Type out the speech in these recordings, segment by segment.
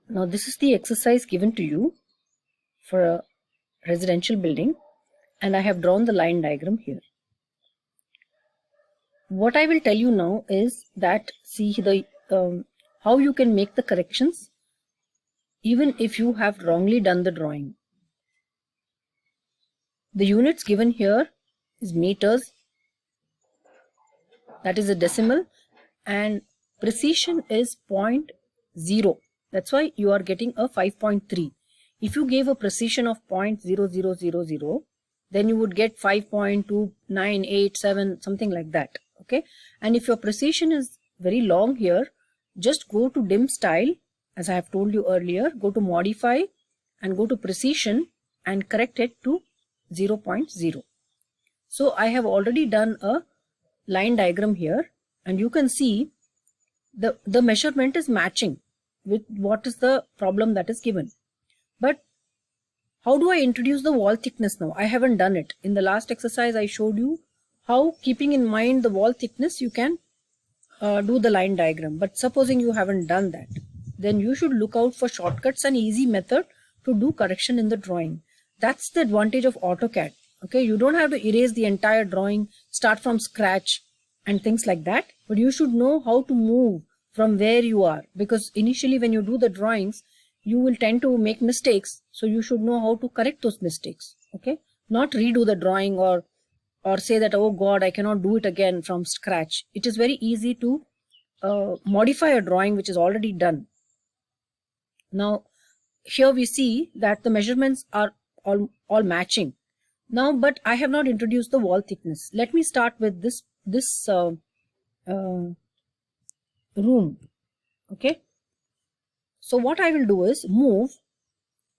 Now this is the exercise given to you for a residential building, and I have drawn the line diagram here. What I will tell you now is that see the how you can make the corrections even if you have wrongly done the drawing. The units given here is meters, that is a decimal, and precision is 0.0. That's why you are getting a 5.3. If you gave a precision of 0.0000, then you would get 5.2987, something like that. Okay, and if your precision is very long here, just go to dim style, as I have told you earlier, go to modify and go to precision and correct it to 0.0. So I have already done a line diagram here, and you can see the measurement is matching with what is the problem that is given. But how do I introduce the wall thickness now? I haven't done it. In the last exercise I showed you how, keeping in mind the wall thickness, you can do the line diagram. But supposing you haven't done that, then you should look out for shortcuts and easy method to do correction in the drawing. That's the advantage of AutoCAD. Okay, you don't have to erase the entire drawing, start from scratch and things like that, but you should know how to move from where you are, because initially when you do the drawings you will tend to make mistakes, so you should know how to correct those mistakes. Okay, not redo the drawing or say that, oh God, I cannot do it again from scratch. It is very easy to modify a drawing which is already done. Now here we see that the measurements are all matching now, but I have not introduced the wall thickness. Let me start with this room. Okay, so what I will do is move,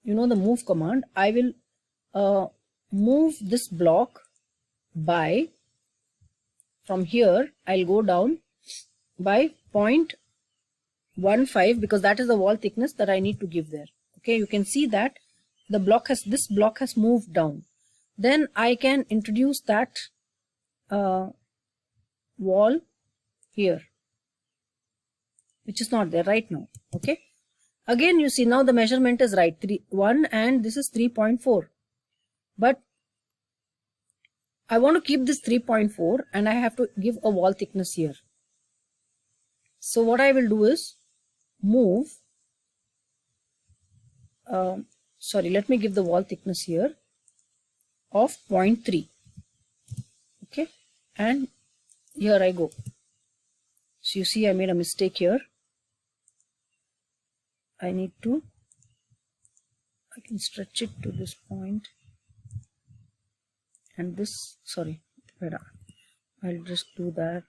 you know the move command. I will move this block by, from here I'll go down by 0.15, because that is the wall thickness that I need to give there. Okay, you can see that the block has, this block has moved down. Then I can introduce that wall here, which is not there right now. Okay, again you see now the measurement is right, 1 and this is 3.4, but I want to keep this 3.4 and I have to give a wall thickness here. So what I will do is move, sorry, let me give the wall thickness here of 0.3. okay, and here I go. So you see I made a mistake here. I need to, I can stretch it to this point, and this, sorry, I'll just do that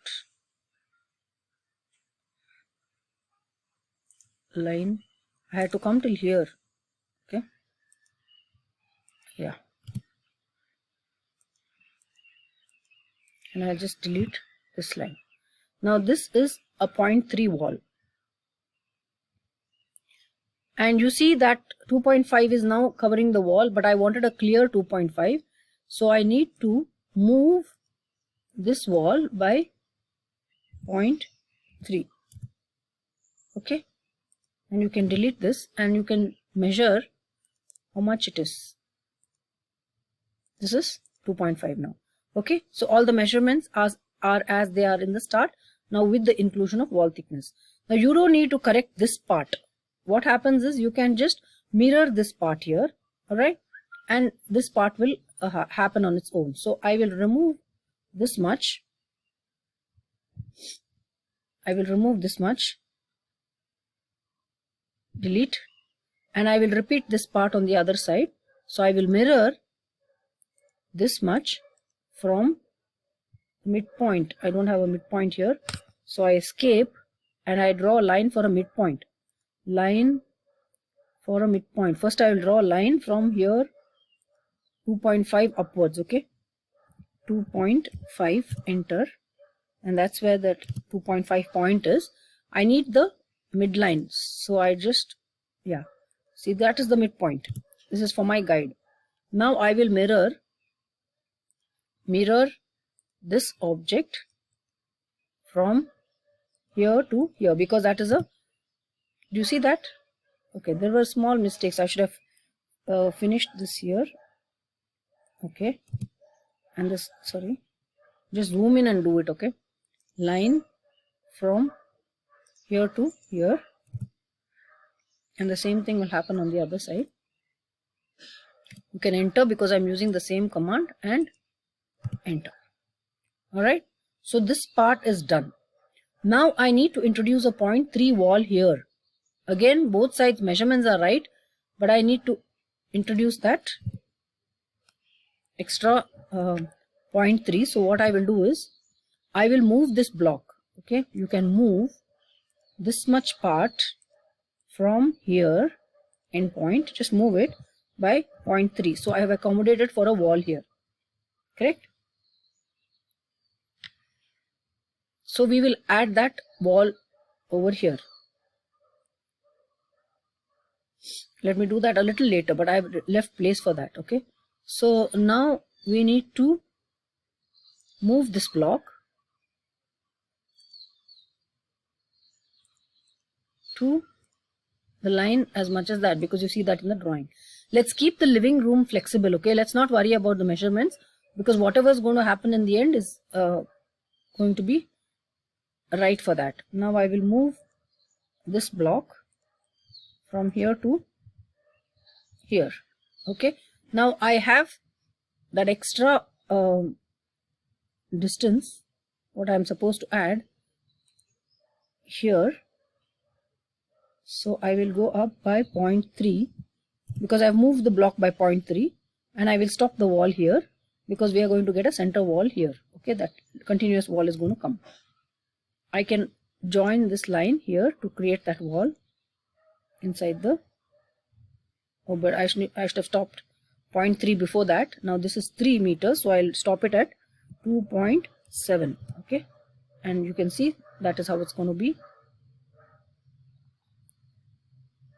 line. I had to come till here. Okay, yeah, and I'll just delete this line. Now this is a 0.3 wall, and you see that 2.5 is now covering the wall, but I wanted a clear 2.5, so I need to move this wall by 0.3. okay, and you can delete this and you can measure how much it is. This is 2.5 now. Okay, so all the measurements are as they are in the start, now with the inclusion of wall thickness. Now you don't need to correct this part. What happens is you can just mirror this part here, alright, and this part will happen on its own. So I will remove this much, I will remove this much, delete, and I will repeat this part on the other side. So I will mirror this much from midpoint. I don't have a midpoint here, so I escape and I draw a line for a midpoint. Line for a midpoint. First I will draw a line from here 2.5 upwards. Okay, 2.5, enter, and that's where that 2.5 point is. I need the midline, so I just, yeah, see, that is the midpoint. This is for my guide. Now I will mirror this object from here to here, because that is a, do you see that Okay, there were small mistakes. I should have finished this here. Okay, and this, sorry, just zoom in and do it. Okay, line from here to here, and the same thing will happen on the other side. You can enter because I'm using the same command, and enter. Alright, so this part is done. Now I need to introduce a 0.3 wall here. Again, both sides measurements are right, but I need to introduce that extra 0.3. So what I will do is, I will move this block. Okay, you can move this much part from here endpoint, just move it by 0.3. So I have accommodated for a wall here, correct? So we will add that wall over here. Let me do that a little later, but I have left place for that. Okay, so now we need to move this block to the line as much as that, because you see that in the drawing. Let's keep the living room flexible. Okay, let's not worry about the measurements, because whatever is going to happen in the end is going to be right for that. Now I will move this block from here to here. Okay, now I have that extra distance what I'm supposed to add here. So I will go up by 0.3 because I've moved the block by 0.3, and I will stop the wall here because we are going to get a center wall here. Okay, that continuous wall is going to come. I can join this line here to create that wall inside the, oh, but I should have stopped 0.3 before that. Now this is 3 meters, so I'll stop it at 2.7. okay, and you can see that is how it's going to be,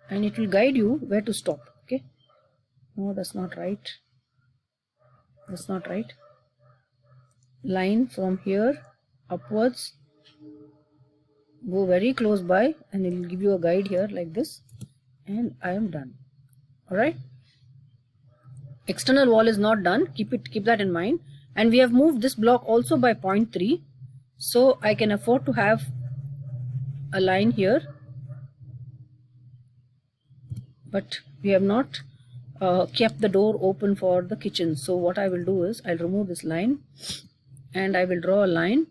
and it will guide you where to stop. Okay, no, that's not right, that's not right. Line from here upwards, go very close by, and it will give you a guide here like this, and I am done. All right, external wall is not done, keep that in mind. And we have moved this block also by 0.3, so I can afford to have a line here, but we have not kept the door open for the kitchen. So what I will do is, I'll remove this line and I will draw a line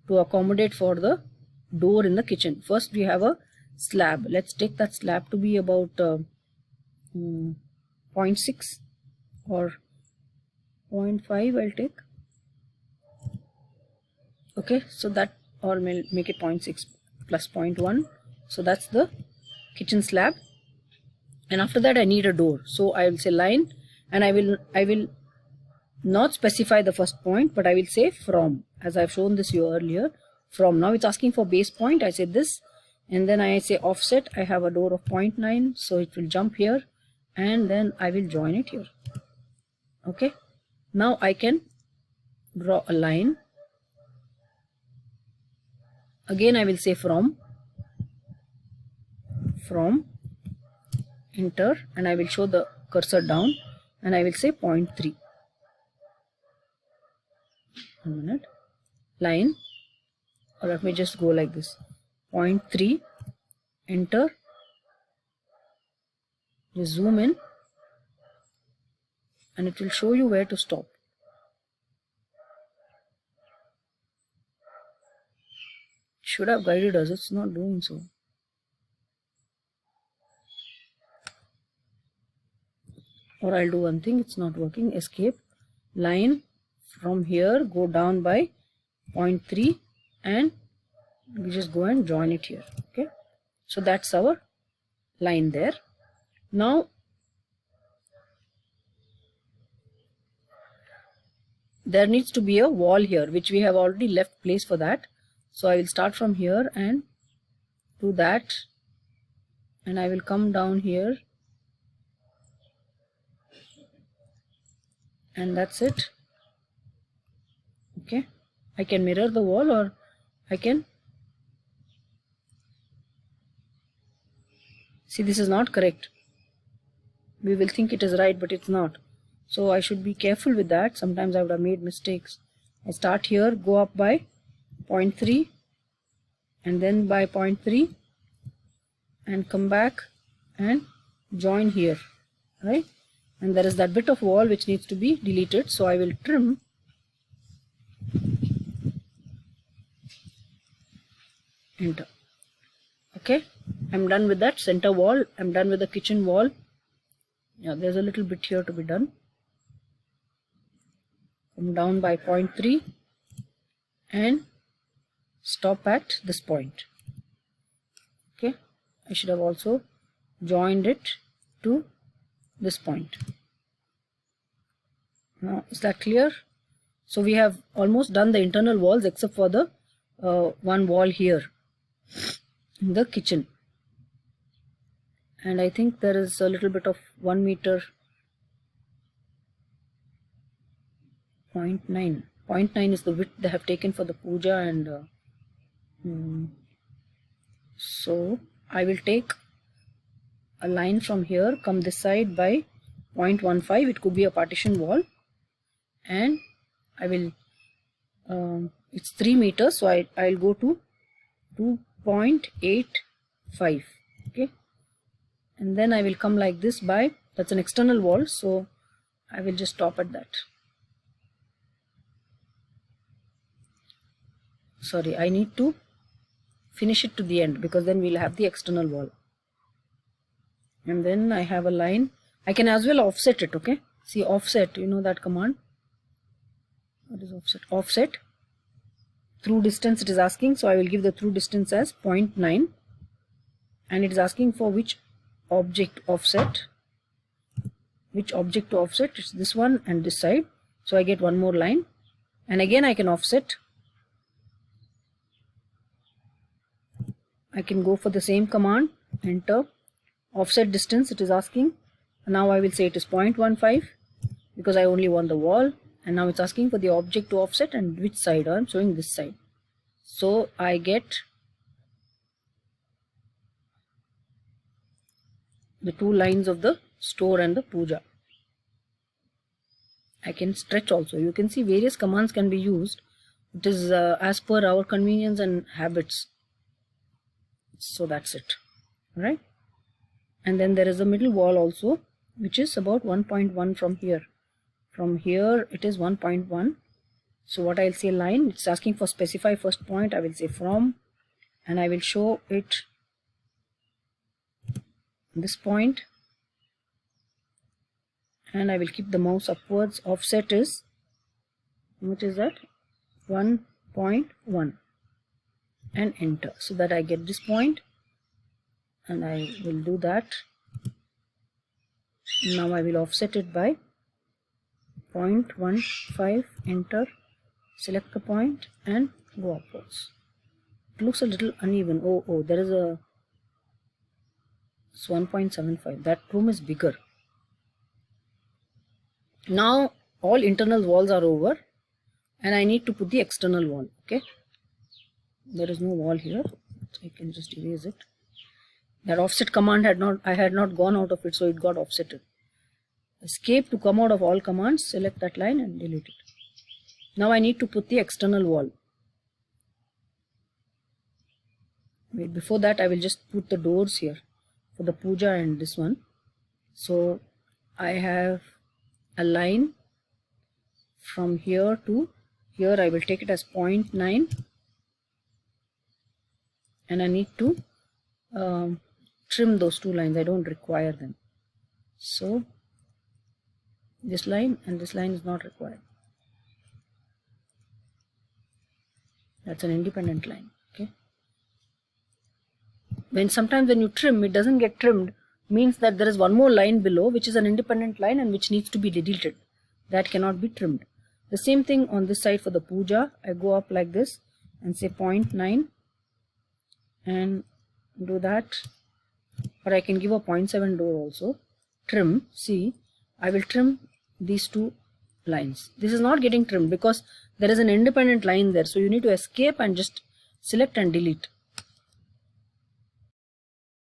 to accommodate for the door in the kitchen. First we have a slab. Let's take that slab to be about 0.6 or 0.5 I'll take. Okay, so that, or make it 0.6 plus 0.1. So that's the kitchen slab, and after that I need a door. So I will say line, and I will not specify the first point, but I will say from, as I've shown this you earlier, from. Now it's asking for base point, I say this, and then I say offset. I have a door of 0.9, so it will jump here, and then I will join it here. Okay, now I can draw a line. Again I will say from, enter, and I will show the cursor down, and I will say 0.3. 1 minute. Line, or let me just go like this, 0.3, enter, just zoom in, and it will show you where to stop. Should have guided us, it's not doing so. Or I'll do one thing, it's not working, escape, line from here, go down by 0.3, and we just go and join it here. Okay, so that's our line there. Now there needs to be a wall here, which we have already left place for that. So I will start from here and do that, and I will come down here, and that's it. Okay, I can mirror the wall, or I can See, this is not correct. We will think it is right, but it's not. So I should be careful with that. Sometimes I would have made mistakes. I start here, go up by 0.3 and then by 0.3 and come back and join here, right? And there is that bit of wall which needs to be deleted, so I will trim enter. Okay, I'm done with that center wall. I'm done with the kitchen wall. Yeah, there's a little bit here to be done. Come down by 0.3 and stop at this point. Okay, I should have also joined it to this point. Now, is that clear? So we have almost done the internal walls except for the one wall here in the kitchen. And I think there is a little bit of 1 meter 0.9. 0.9 is the width they have taken for the puja, and so I will take a line from here, come this side by 0.15. It could be a partition wall, and I will it's 3 meters, so I'll go to 2.85. okay, and then I will come like this by, that's an external wall, so I will just stop at that. Sorry, I need to finish it to the end because then we'll have the external wall. And then I have a line. I can as well offset it. Okay, see, offset, you know that command. What is offset? Offset through distance it is asking, so I will give the through distance as 0.9, and it is asking for which object offset. Which object to offset? It's this one and this side, so I get one more line, and again I can offset. I can go for the same command, enter, offset distance it is asking. Now I will say it is 0.15 because I only want the wall, and now it's asking for the object to offset and which side. I'm showing this side, so I get the two lines of the store and the puja. I can stretch also. You can see various commands can be used. It is as per our convenience and habits. So that's it, right? And then there is a middle wall also, which is about 1.1 from here. From here it is 1.1. So what I'll say line, it's asking for specify first point. I will say from, and I will show it this point, and I will keep the mouse upwards. Offset is, what is that? 1.1. and enter, so that I get this point, and I will do that. Now I will offset it by 0.15, enter, select the point and go upwards. It looks a little uneven. Oh, there is a, it's 1.75. That room is bigger. Now all internal walls are over, and I need to put the external wall. Okay, there is no wall here, so I can just erase it. That offset command I had not gone out of it, so it got offsetted. Escape to come out of all commands, select that line and delete it. Now I need to put the external wall. Wait, before that I will just put the doors here for the puja and this one. So I have a line from here to here. I will take it as 0.9, and I need to trim those two lines. I don't require them, so this line and this line is not required. That's an independent line. Okay, sometimes when you trim, it doesn't get trimmed, means that there is one more line below which is an independent line and which needs to be deleted. That cannot be trimmed. The same thing on this side for the puja. I go up like this and say 0.9 and do that, or I can give a 0.7 door also. Trim, see, I will trim these two lines. This is not getting trimmed because there is an independent line there, so you need to escape and just select and delete.